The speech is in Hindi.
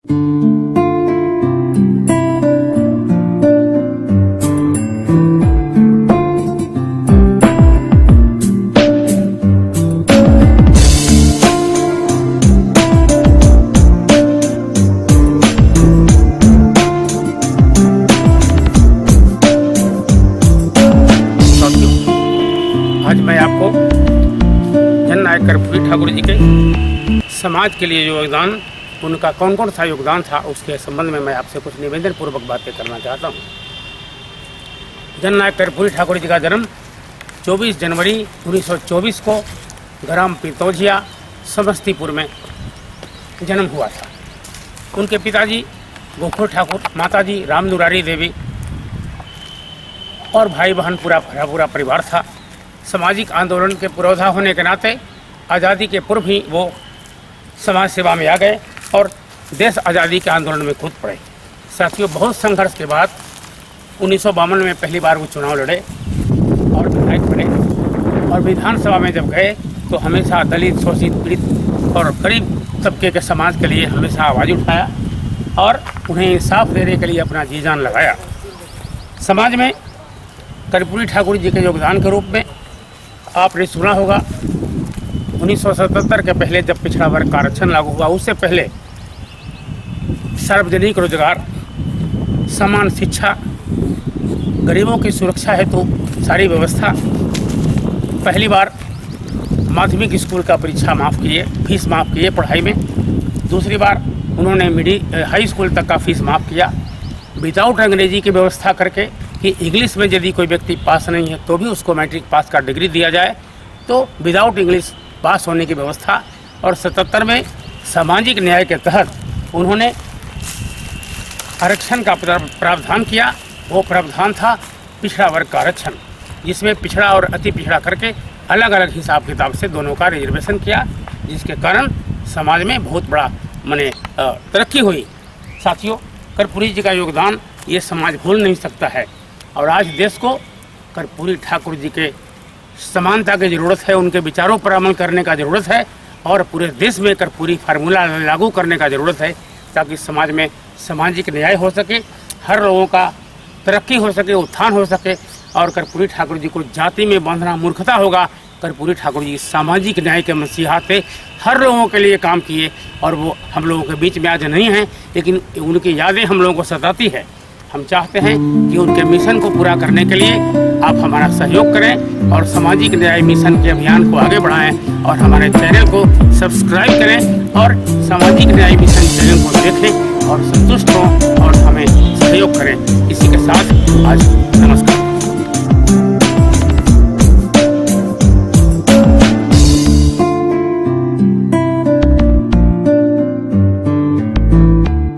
आज मैं आपको जननायक कर्पूरी ठाकुर जी के समाज के लिए जो योगदान, उनका कौन कौन सा योगदान था, उसके संबंध में मैं आपसे कुछ निवेदन पूर्वक बातें करना चाहता हूँ। जननायक कर्पूरी ठाकुर जी का जन्म 24 जनवरी 1924 को ग्राम पितौजिया समस्तीपुर में जन्म हुआ था। उनके पिताजी गोखुर ठाकुर, माताजी राम दुलारी देवी और भाई बहन पूरा परिवार था। सामाजिक आंदोलन के पुरोधा होने के नाते आज़ादी के पूर्व ही वो समाज सेवा में आ गए और देश आज़ादी के आंदोलन में कूद पड़े। साथियों, बहुत संघर्ष के बाद 1952 में पहली बार वो चुनाव लड़े और विधायक बने, और विधानसभा में जब गए तो हमेशा दलित, शोषित, पीड़ित और गरीब तबके के समाज के लिए हमेशा आवाज़ उठाया और उन्हें इंसाफ देने के लिए अपना जी जान लगाया। समाज में कर्पूरी ठाकुर जी के योगदान के रूप में आपने सुना होगा 1977 के पहले जब पिछड़ा वर्ग का आरक्षण लागू हुआ, उससे पहले सार्वजनिक रोजगार, समान शिक्षा, गरीबों की सुरक्षा हेतु सारी व्यवस्था, पहली बार माध्यमिक स्कूल का परीक्षा माफ़ किए, फीस माफ़ किए पढ़ाई में। दूसरी बार उन्होंने हाई स्कूल तक का फीस माफ़ किया। विदाउट अंग्रेजी की व्यवस्था करके कि इंग्लिश में यदि कोई व्यक्ति पास नहीं है तो भी उसको मैट्रिक पास का डिग्री दिया जाए, तो विदाउट इंग्लिश पास होने की व्यवस्था। और 77 में सामाजिक न्याय के तहत उन्होंने आरक्षण का प्रावधान किया। वो प्रावधान था पिछड़ा वर्ग का आरक्षण, जिसमें पिछड़ा और अति पिछड़ा करके अलग अलग हिसाब किताब से दोनों का रिजर्वेशन किया, जिसके कारण समाज में बहुत बड़ा तरक्की हुई। साथियों, कर्पूरी जी का योगदान ये समाज भूल नहीं सकता है और आज देश को कर्पूरी ठाकुर जी के समानता की ज़रूरत है, उनके विचारों पर अमल करने का ज़रूरत है और पूरे देश में कर्पूरी फार्मूला लागू करने का ज़रूरत है, ताकि समाज में सामाजिक न्याय हो सके, हर लोगों का तरक्की हो सके, उत्थान हो सके। और कर्पूरी ठाकुर जी को जाति में बांधना मूर्खता होगा। कर्पूरी ठाकुर जी सामाजिक न्याय के मसीहा थे, हर लोगों के लिए काम किए और वो हम लोगों के बीच में आज नहीं हैं, लेकिन उनकी यादें हम लोगों को सताती है। हम चाहते हैं कि उनके मिशन को पूरा करने के लिए आप हमारा सहयोग करें और सामाजिक न्याय मिशन के अभियान को आगे बढ़ाएं और हमारे चैनल को सब्सक्राइब करें और सामाजिक न्याय मिशन चैनल को देखें और संतुष्ट हों और हमें सहयोग करें। इसी के साथ आज नमस्कार।